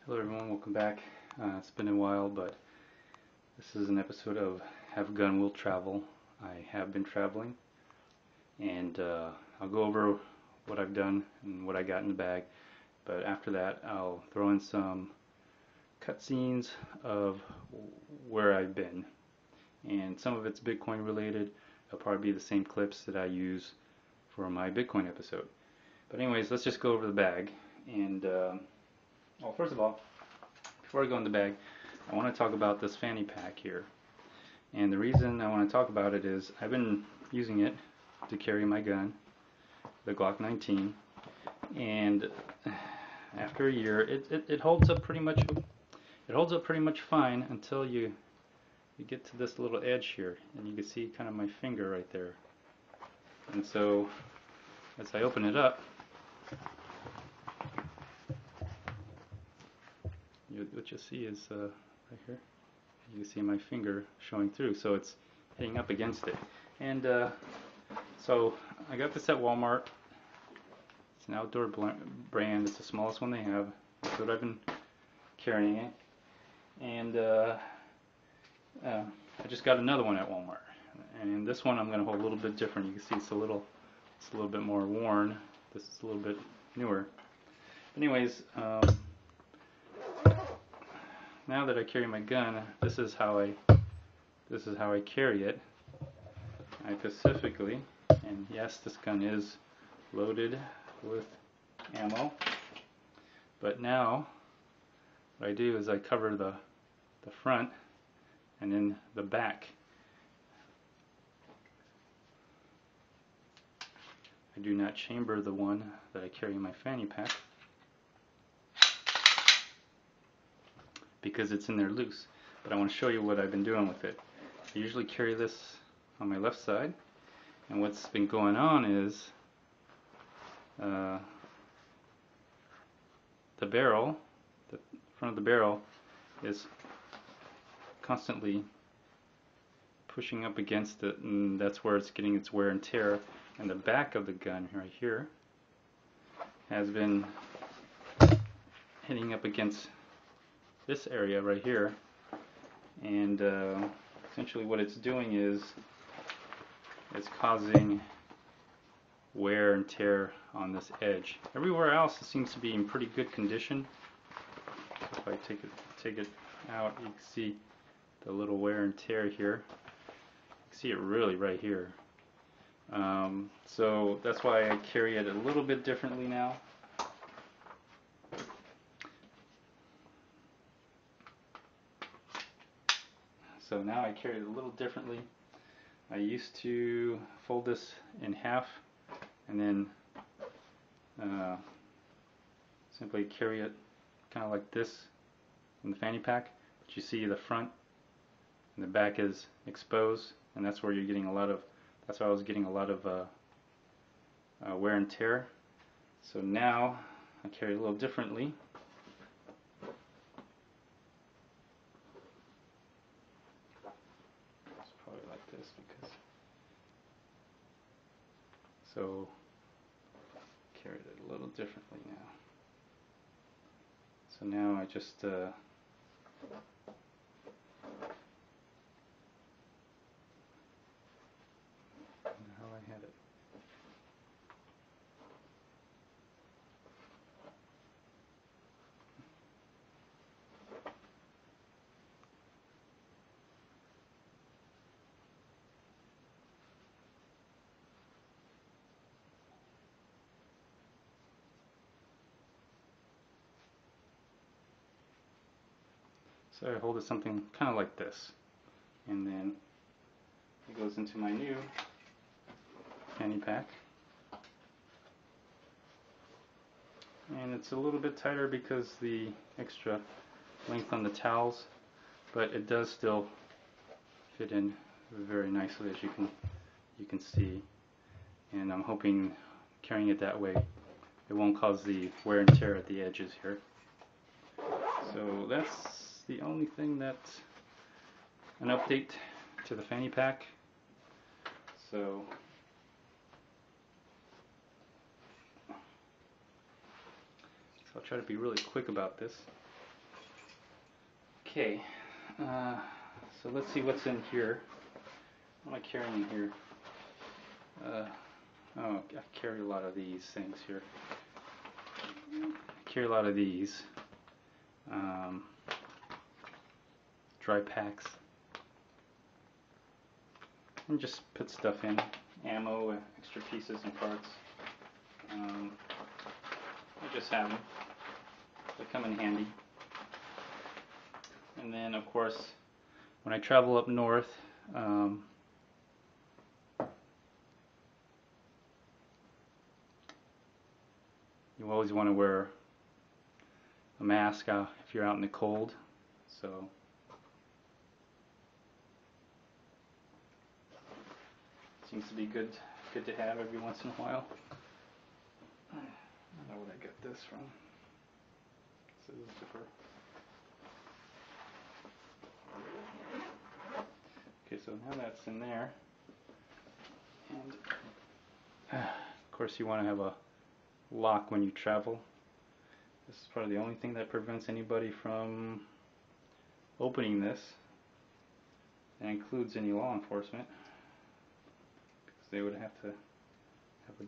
Hello everyone, welcome back. It's been a while, but this is an episode of Have Gun Will Travel. I have been traveling, and I'll go over what I've done and what I got in the bag, but after that I'll throw in some cutscenes of where I've been, and some of it's Bitcoin related. It'll probably be the same clips that I use for my Bitcoin episode. But anyways, let's just go over the bag. And well, first of all, before I go in the bag, I want to talk about this fanny pack here. And the reason I want to talk about it is I've been using it to carry my gun, the Glock 19, and after a year, it holds up pretty much. It holds up pretty much fine until you get to this little edge here, and you can see kind of my finger right there. And so, as I open it up, what you'll see is right here, you can see my finger showing through, so it's hitting up against it. And so I got this at Walmart. It's an outdoor brand. It's the smallest one they have. That's what I've been carrying it. And I just got another one at Walmart. And this one I'm going to hold a little bit different. You can see it's a little bit more worn. This is a little bit newer. Anyways, now that I carry my gun, this is how I carry it. I specifically, and yes, this gun is loaded with ammo, but now what I do is I cover the front and then the back. I do not chamber the one that I carry in my fanny pack, because it's in there loose. But I want to show you what I've been doing with it. I usually carry this on my left side, and what's been going on is the barrel, the front of the barrel, is constantly pushing up against it, and that's where it's getting its wear and tear. And the back of the gun right here has been hitting up against this area right here, and essentially what it's doing is it's causing wear and tear on this edge. Everywhere else it seems to be in pretty good condition. If I take it out, you can see the little wear and tear here. You can see it really right here. So that's why I carry it a little bit differently now. So now I carry it a little differently. I used to fold this in half and then simply carry it kind of like this in the fanny pack. But you see the front and the back is exposed, and that's where you're getting a lot of, that's why I was getting a lot of wear and tear. So now I carry it a little differently. So carried it a little differently now. So now I just how I had it. So I hold it something kind of like this, and then it goes into my new fanny pack, and it's a little bit tighter because the extra length on the towels, but it does still fit in very nicely, as you can see. And I'm hoping carrying it that way it won't cause the wear and tear at the edges here. So that's the only thing that's an update to the fanny pack. So I'll try to be really quick about this. Okay, so let's see what's in here. What am I carrying in here? Oh, I carry a lot of these things here. I carry a lot of these. Dry packs. And just put stuff in. Ammo, extra pieces and parts. I just have them. They come in handy. And then, of course, when I travel up north, you always want to wear a mask if you're out in the cold. So seems to be good to have every once in a while. I don't know where I got this from. This is a zipper. Okay, so now that's in there, and of course you want to have a lock when you travel. This is probably the only thing that prevents anybody from opening this. That includes any law enforcement, because they would have to have a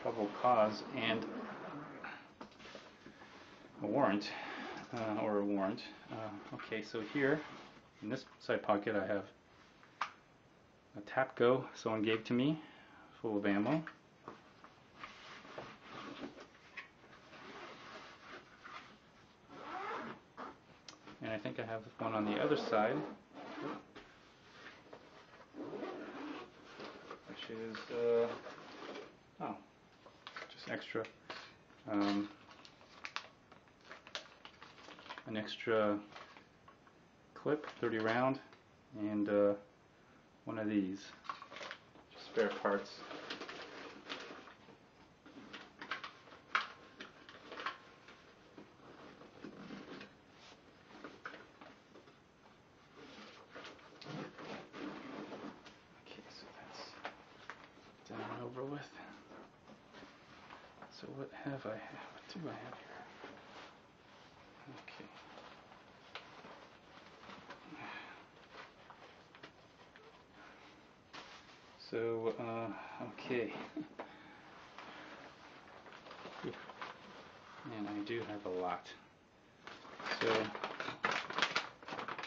probable cause and a warrant, okay, so here in this side pocket I have a Tapco someone gave to me, full of ammo. And I think I have one on the other side, which is just extra, an extra clip, 30 round, and one of these, just spare parts. Okay, so that's done and over with. So what do I have here? Okay. So, okay. And I do have a lot. So,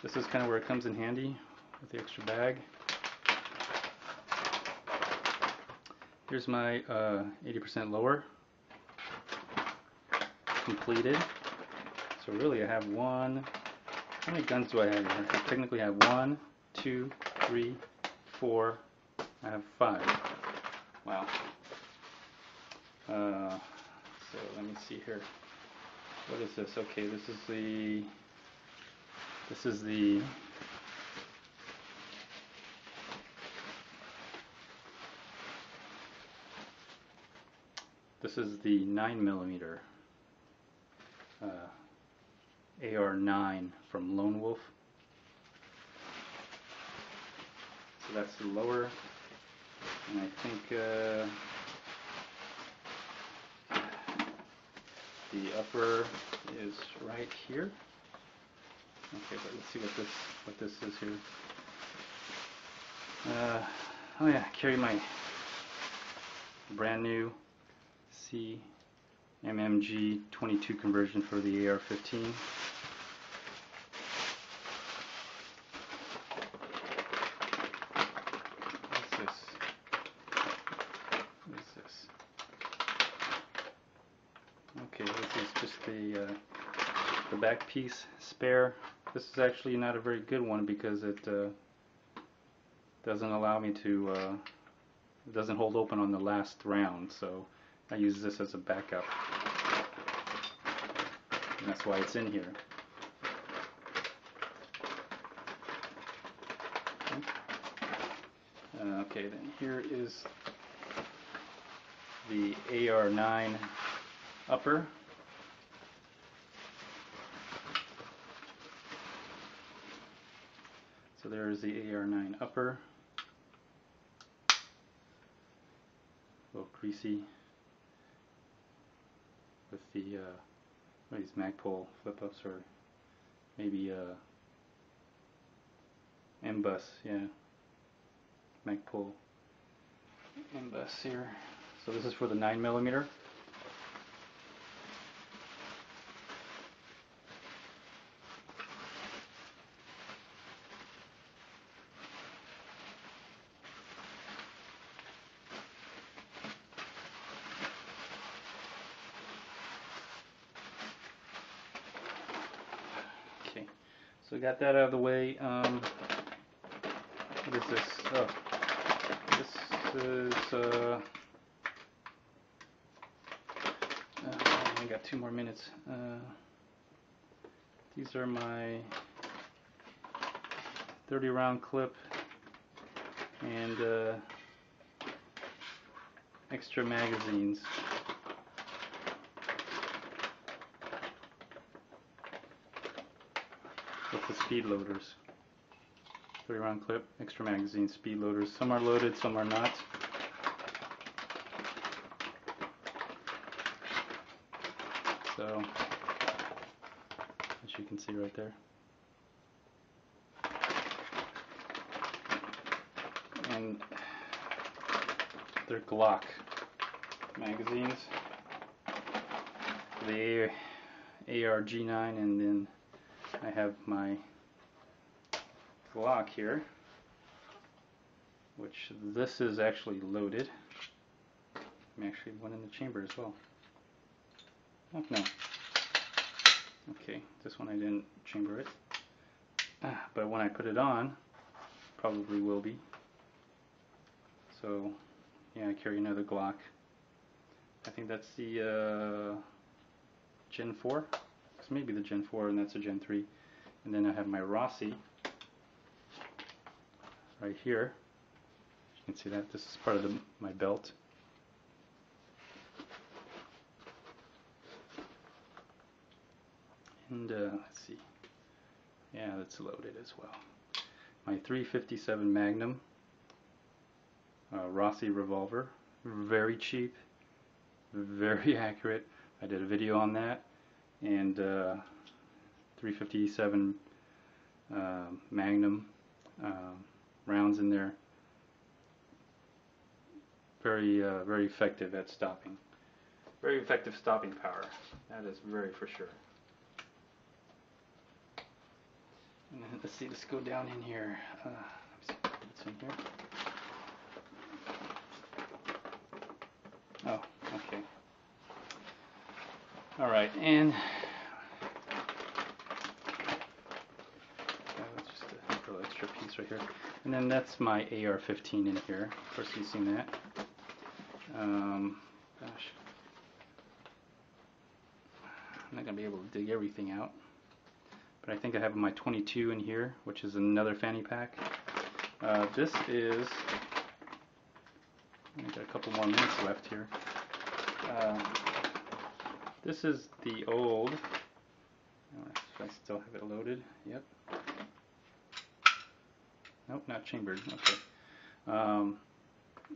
this is kind of where it comes in handy with the extra bag. Here's my 80% lower completed. So really I have one, how many guns do I have here? I technically have 1, 2, 3, 4, I have 5. Wow. So let me see here. What is this? Okay, this is the this is the 9mm AR-9 from Lone Wolf. So that's the lower, and I think the upper is right here. Okay, but let's see what this is here. Oh yeah, carry my brand new CMMG 22 conversion for the AR-15. What is this? Okay, this is just the back piece spare. This is actually not a very good one because it doesn't allow me to, it doesn't hold open on the last round, so I use this as a backup. And that's why it's in here. Okay, then here is the AR-9 upper. So there is the AR-9 upper. A little greasy with the what are these Magpul flip-ups or maybe M-Bus, yeah, Magpul M-Bus here. So this is for the 9mm. Okay, so we got that out of the way. What is this? Oh, this is I got 2 more minutes. These are my 30 round clip and extra magazines. With the speed loaders. 30 round clip, extra magazine, speed loaders. Some are loaded, some are not. So, as you can see right there. And they're Glock magazines. The AR-G9, and then I have my Glock here, which this is actually loaded. Actually one in the chamber as well. Oh, no. Okay, this one I didn't chamber it. But when I put it on, probably will be. So, yeah, I carry another Glock. I think that's the Gen 4. It's maybe the Gen 4, and that's a Gen 3. And then I have my Rossi right here. You can see that this is part of my belt. And let's see. Yeah, that's loaded as well. My .357 Magnum Rossi revolver. Very cheap, very accurate. I did a video on that. And .357 Magnum rounds in there. Very effective at stopping. Very effective stopping power. That is very for sure. And then, let's see, let's go down in here. Let's see, what's in here? Oh, okay. All right, and that's just a little extra piece right here. And then that's my AR-15 in here. Of course, you've seen that. Gosh, I'm not gonna be able to dig everything out, but I think I have my 22 in here, which is another fanny pack. This is. I've got a couple more minutes left here. This is the old. If I still have it loaded. Yep. Nope, not chambered. Okay.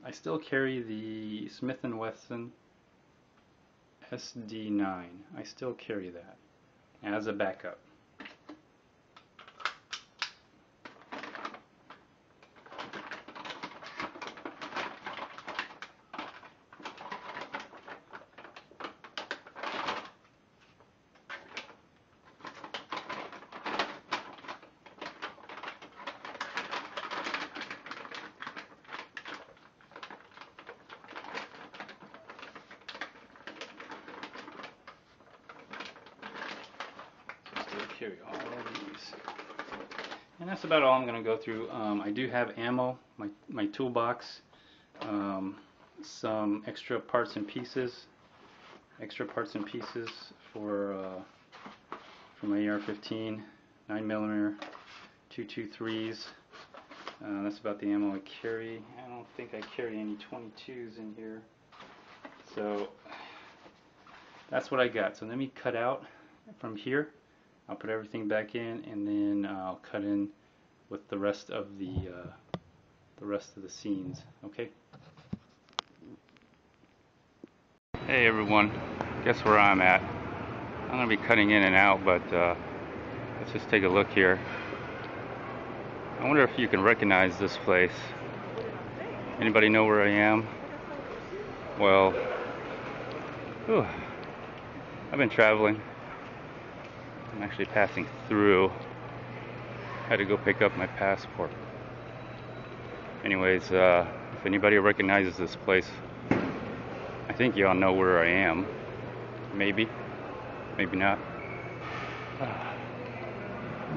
I still carry the Smith & Wesson SD9. I still carry that as a backup. Carry all of these, and that's about all I'm going to go through. I do have ammo, my toolbox, some extra parts and pieces for my AR-15, 9mm, 223s. That's about the ammo I carry. I don't think I carry any 22s in here, so that's what I got. So let me cut out from here. I'll put everything back in, and then I'll cut in with the rest of the scenes. Okay. Hey everyone, guess where I'm at? I'm gonna be cutting in and out, but Let's just take a look here. I wonder if you can recognize this place. Anybody know where I am? Well, I've been traveling. I'm actually passing through. Had to go pick up my passport. Anyways, if anybody recognizes this place, I think y'all know where I am. Maybe, maybe not.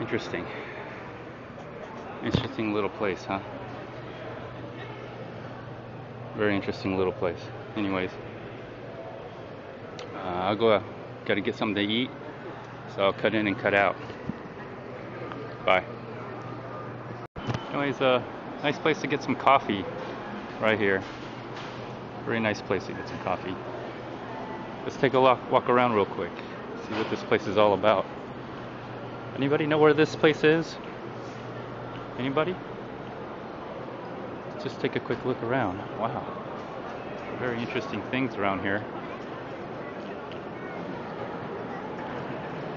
Interesting. Interesting little place, huh? Very interesting little place. Anyways, I'll go. Got to get something to eat, so I'll cut in and cut out. Bye. Anyways, nice place to get some coffee right here. Very nice place to get some coffee. Let's take a walk around real quick. See what this place is all about. Anybody know where this place is? Anybody? Let's just take a quick look around. Wow. Very interesting things around here.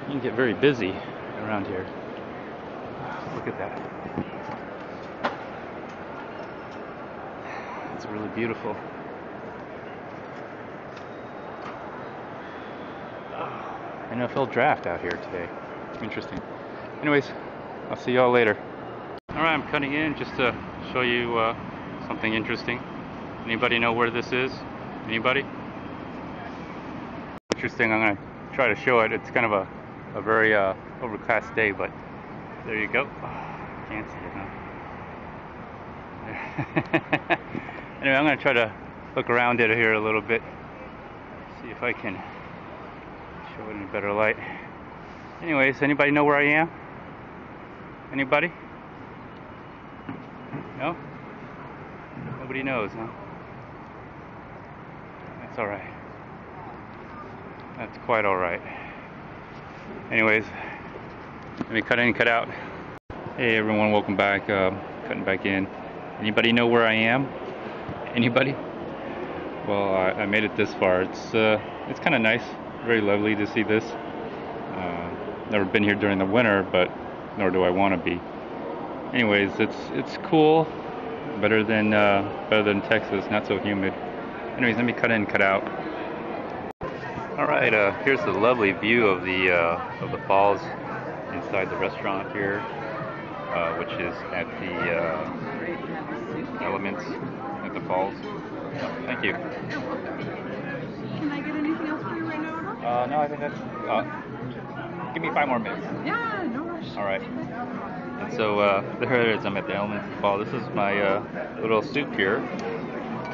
You can get very busy around here. Look at that. It's really beautiful. NFL draft out here today. Interesting. Anyways, I'll see y'all later. Alright, I'm cutting in just to show you something interesting. Anybody know where this is? Anybody? Interesting. I'm going to try to show it. It's kind of a very overcast day, but there you go. Can't see it, huh? Anyway, I'm going to try to look around it here a little bit. See if I can show it in a better light. Anyways, anybody know where I am? Anybody? No? Nobody knows, huh? That's alright. That's quite alright. Anyways, let me cut in and cut out. Hey everyone, welcome back. Cutting back in. Anybody know where I am? Anybody? Well, I made it this far. It's kind of nice. Very lovely to see this. Never been here during the winter, but nor do I want to be. Anyways, it's cool. Better than Texas. Not so humid. Anyways, let me cut in and cut out. All right. Here's the lovely view of the falls inside the restaurant here, which is at the Elements at the falls. Thank you. Can I get anything else for you right now? No, I think that's. Give me 5 more minutes. Yeah, no rush. All right. And so there it is. I'm at the Elements at the Fall. This is my little soup here.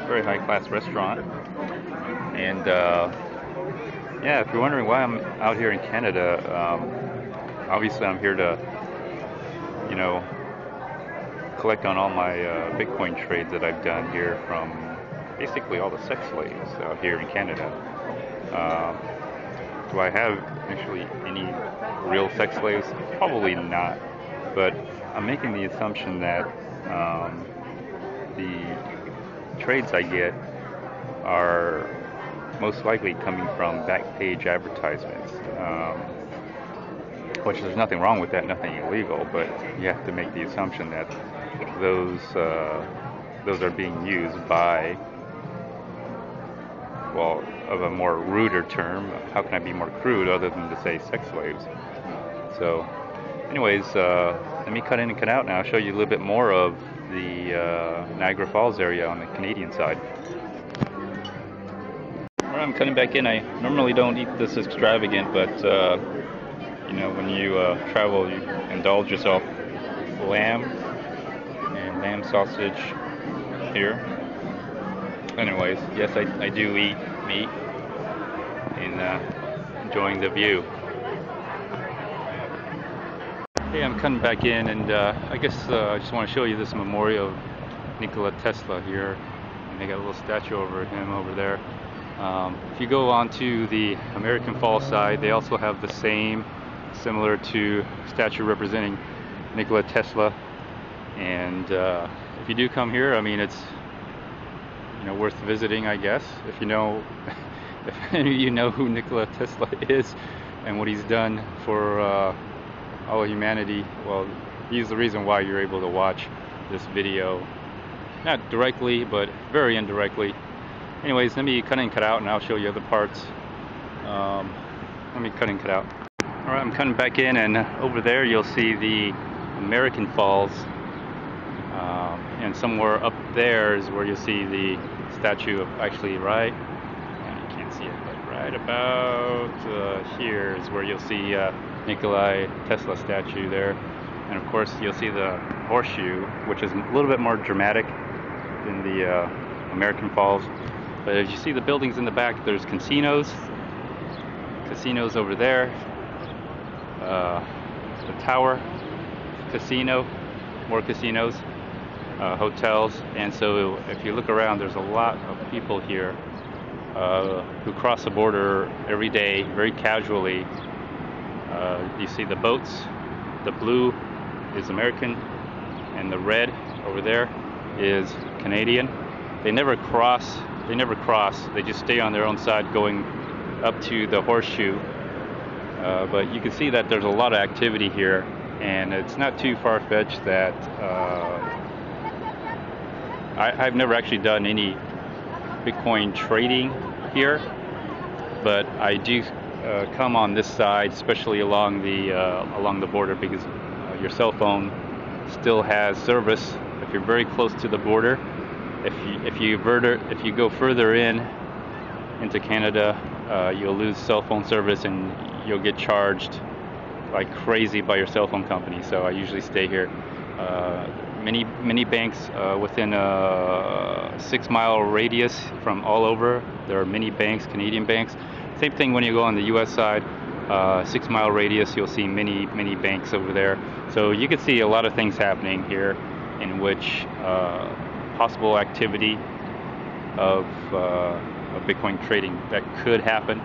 Very high-class restaurant. And yeah, if you're wondering why I'm out here in Canada, obviously I'm here to, you know, collect on all my Bitcoin trades that I've done here from basically all the sex slaves out here in Canada. Do I have actually any real sex slaves? Probably not. But I'm making the assumption that the trades I get are most likely coming from back page advertisements, which there's nothing wrong with that, nothing illegal, but you have to make the assumption that those are being used by, well, of a more ruder term, how can I be more crude other than to say sex slaves? So anyways, let me cut in and cut out now. I'll show you a little bit more of the Niagara Falls area on the Canadian side. Alright, I'm cutting back in. I normally don't eat this extravagant, but you know, when you travel, you indulge yourself. Lamb and lamb sausage here. Anyways, yes, I do eat meat and enjoying the view. Hey, I'm cutting back in, and I guess I just want to show you this memorial of Nikola Tesla here. And they got a little statue over him over there. If you go onto the American Falls side, they also have the same, similar to statue representing Nikola Tesla. And if you do come here, I mean, it's, you know, worth visiting, I guess. If you know, if any of you know who Nikola Tesla is and what he's done for all of humanity. Well, he's the reason why you're able to watch this video. Not directly, but very indirectly. Anyways, let me cut in, cut out, and I'll show you other parts. Let me cut in, cut out. Alright, I'm cutting back in, and over there you'll see the American Falls. And somewhere up there is where you'll see the statue of, actually right, you can't see it, but right about here is where you'll see Nikola Tesla statue there. And of course you'll see the horseshoe, which is a little bit more dramatic than the American Falls. But as you see the buildings in the back, there's casinos over there, the Tower Casino, more casinos, hotels. And so if you look around, there's a lot of people here who cross the border every day very casually. You see the boats, the blue is American and the red over there is Canadian. They never cross, they just stay on their own side going up to the horseshoe. But you can see that there's a lot of activity here, and it's not too far-fetched that I've never actually done any Bitcoin trading here, but I do come on this side, especially along the border, because your cell phone still has service. If you're very close to the border, if you go further into Canada, you'll lose cell phone service and you'll get charged like crazy by your cell phone company. So I usually stay here. Many banks within a 6-mile radius from all over. There are many banks, Canadian banks. Same thing when you go on the U.S. side, 6-mile radius, you'll see many banks over there. So you can see a lot of things happening here, in which possible activity of Bitcoin trading that could happen.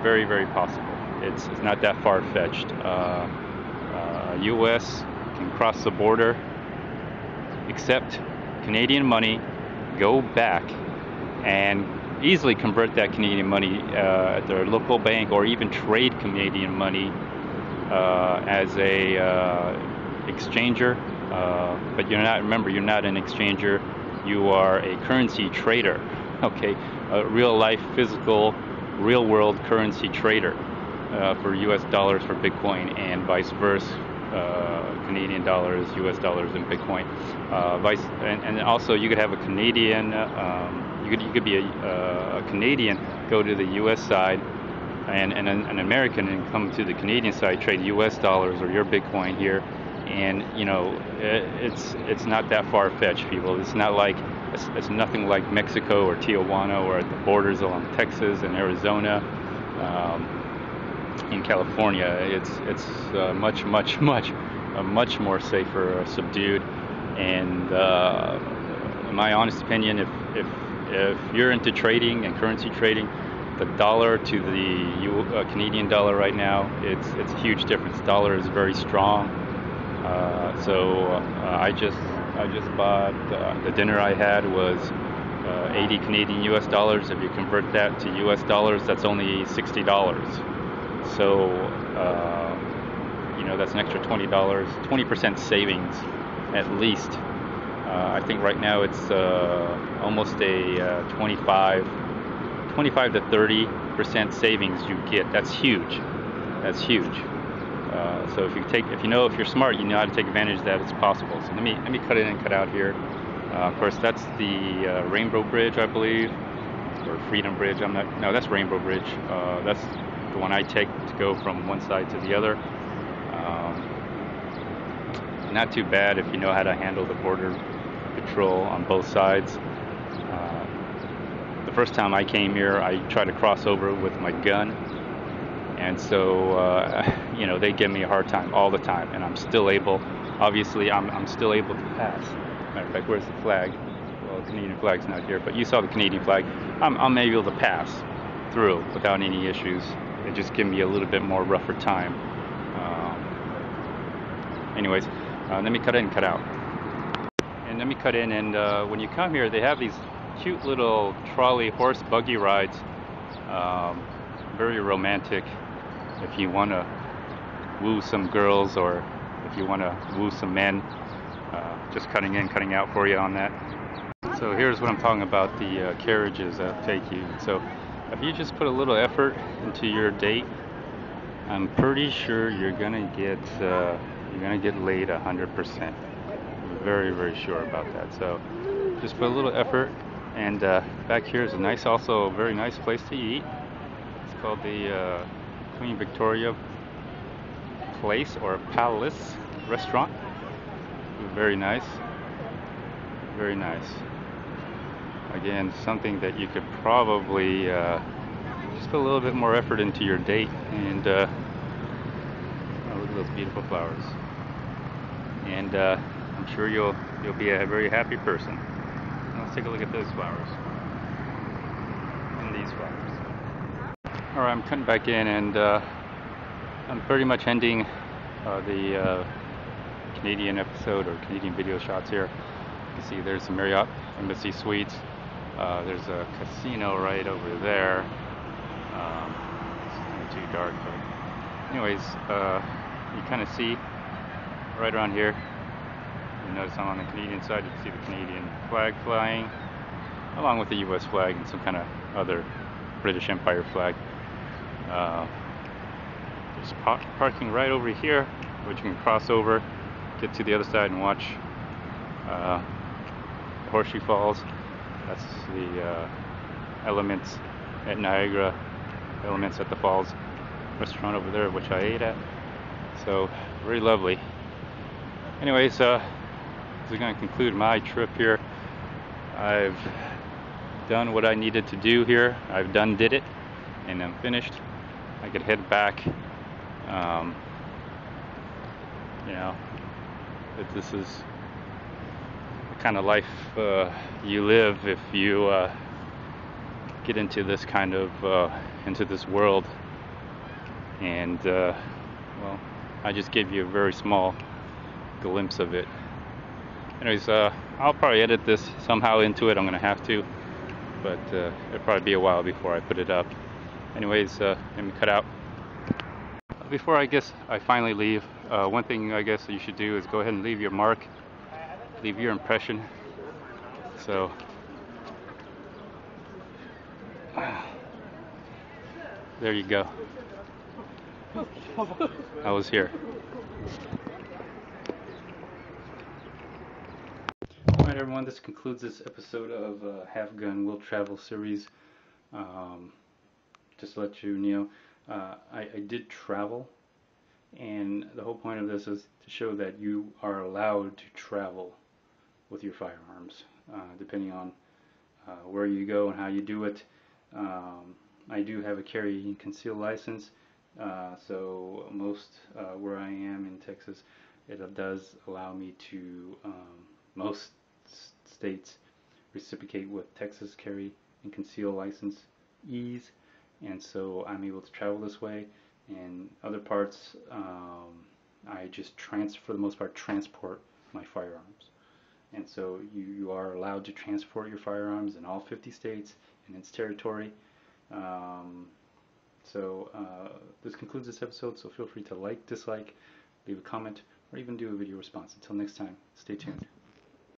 Very, very possible. It's not that far-fetched. U.S. can cross the border, accept Canadian money, go back, and easily convert that Canadian money at their local bank, or even trade Canadian money as a exchanger. But remember, you're not an exchanger. You are a currency trader. Okay, a real-life, physical, real-world currency trader for U.S. dollars for Bitcoin, and vice versa. Canadian dollars, U.S. dollars, and Bitcoin. And also, you could have a Canadian. You could be a Canadian, go to the U.S. side, and an American, and come to the Canadian side, trade U.S. dollars or your Bitcoin here. And it's not that far-fetched, people. It's nothing like Mexico or Tijuana, or at the borders along Texas and Arizona. In California, it's much more safer, subdued. And in my honest opinion, if you're into trading and currency trading, the dollar to the Canadian dollar right now, it's a huge difference. Dollar is very strong. So I just bought, the dinner I had was 80 Canadian US dollars. If you convert that to US dollars, that's only $60. So that's an extra $20, 20% savings at least. I think right now it's almost a 25 to 30% savings you get. That's huge. So if you're smart, you know how to take advantage of that. It's possible. So let me cut in and cut out here. Of course, that's the Rainbow Bridge, I believe, or Freedom Bridge. No, that's Rainbow Bridge. That's the one I take to go from one side to the other. Not too bad if you know how to handle the border patrol on both sides. The first time I came here, I tried to cross over with my gun, and so they give me a hard time all the time, and I'm still able. Obviously, I'm still able to pass. Matter of fact, where's the flag? Well, the Canadian flag's not here, but you saw the Canadian flag. I'm able to pass through without any issues. It just gives me a little bit more rougher time. Anyways, let me cut in and cut out. And let me cut in, and when you come here, they have these cute little trolley horse buggy rides. Very romantic if you want to woo some girls, or if you want to woo some men, just cutting in, cutting out for you on that. So here's what I'm talking about, the carriages that take you. So if you just put a little effort into your date, I'm pretty sure you're gonna get laid 100%. I'm very sure about that. So just put a little effort. And back here is a nice, also a very nice place to eat. It's called the Queen Victoria Place or Palace Restaurant. Very nice. Very nice. Again, something that you could probably just put a little bit more effort into your date. And oh, look at those beautiful flowers. And I'm sure you'll be a very happy person. Let's take a look at those flowers and these flowers. Alright, I'm cutting back in, and I'm pretty much ending the Canadian episode or Canadian video shots here. You can see there's the Marriott Embassy Suites. There's a casino right over there. It's kind of too dark, but anyways, you kind of see right around here. You notice I'm on the Canadian side. You can see the Canadian flag flying, along with the U.S. flag and some kind of other British Empire flag. There's parking right over here, which you can cross over, get to the other side, and watch the Horseshoe Falls. That's the Elements at Niagara, Elements at the Falls restaurant over there, which I ate at. So very lovely. Anyways, this is going to conclude my trip here. I've done what I needed to do here. I've did it, and I'm finished. I could head back. You know, but this is the kind of life you live if you get into this kind of into this world. And well, I just gave you a very small glimpse of it. Anyways, I'll probably edit this somehow into it. I'm gonna have to, but it'll probably be a while before I put it up. Anyways, let me cut out. Before I finally leave, one thing I guess you should do is go ahead and leave your mark, leave your impression. So there you go. I was here. Alright everyone, this concludes this episode of Have Gun Will Travel series. Just to let you know, I did travel, and the whole point of this is to show that you are allowed to travel with your firearms, depending on where you go and how you do it. I do have a carry and conceal license, so most where I am in Texas, it does allow me to, most states reciprocate with Texas carry and conceal license ease, and so I'm able to travel this way. And other parts, I just for the most part transport my firearms. And so you are allowed to transport your firearms in all 50 states and its territory. This concludes this episode, so feel free to like, dislike, leave a comment, or even do a video response. Until next time, stay tuned.